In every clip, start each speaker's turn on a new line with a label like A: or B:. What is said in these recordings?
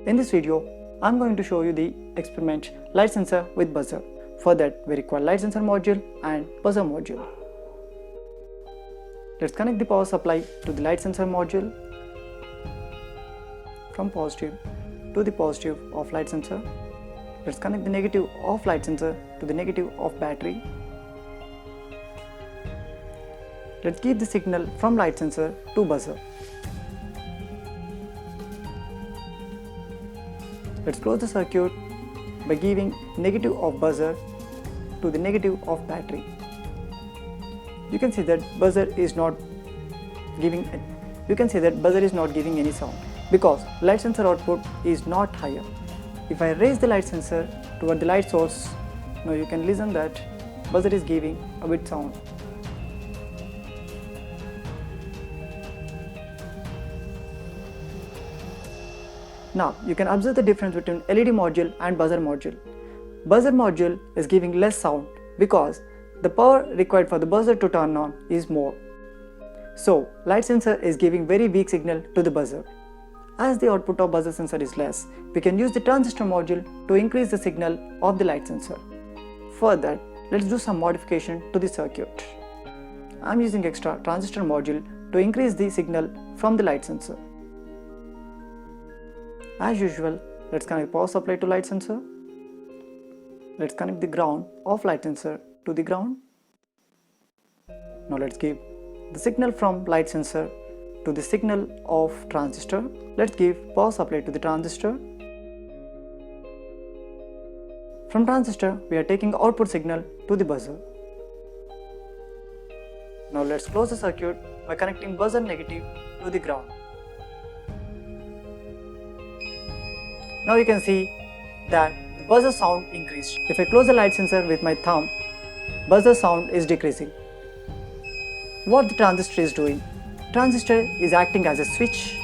A: In this video, I'm going to show you the experiment light sensor with buzzer. For that, we require light sensor module and buzzer module. Let's connect the power supply to the light sensor module from positive to the positive of light sensor. Let's connect the negative of light sensor to the negative of battery. Let's give the signal from light sensor to buzzer. Let's close the circuit by giving negative of buzzer to the negative of battery. You can see that buzzer is not giving any sound because light sensor output is not higher. If I raise the light sensor toward the light source, now you can listen that buzzer is giving a bit sound. Now you can observe the difference between LED module and buzzer module. Buzzer module is giving less sound because the power required for the buzzer to turn on is more. So light sensor is giving very weak signal to the buzzer. As the output of buzzer sensor is less, we can use the transistor module to increase the signal of the light sensor. For that, let's do some modification to the circuit. I am using extra transistor module to increase the signal from the light sensor. As usual, let's connect power supply to light sensor. Let's connect the ground of light sensor to the ground. Now let's give the signal from light sensor to the signal of transistor. Let's give power supply to the transistor. From transistor, we are taking output signal to the buzzer. Now let's close the circuit by connecting buzzer negative to the ground. Now you can see that the buzzer sound increased. If I close the light sensor with my thumb, buzzer sound is decreasing. What the transistor is doing? Transistor is acting as a switch.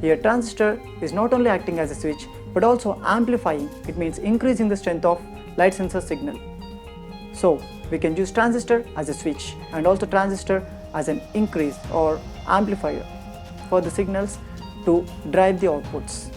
A: Here transistor is not only acting as a switch but also amplifying. It means increasing the strength of light sensor signal. So we can use transistor as a switch and also transistor as an increase or amplifier for the signals to drive the outputs.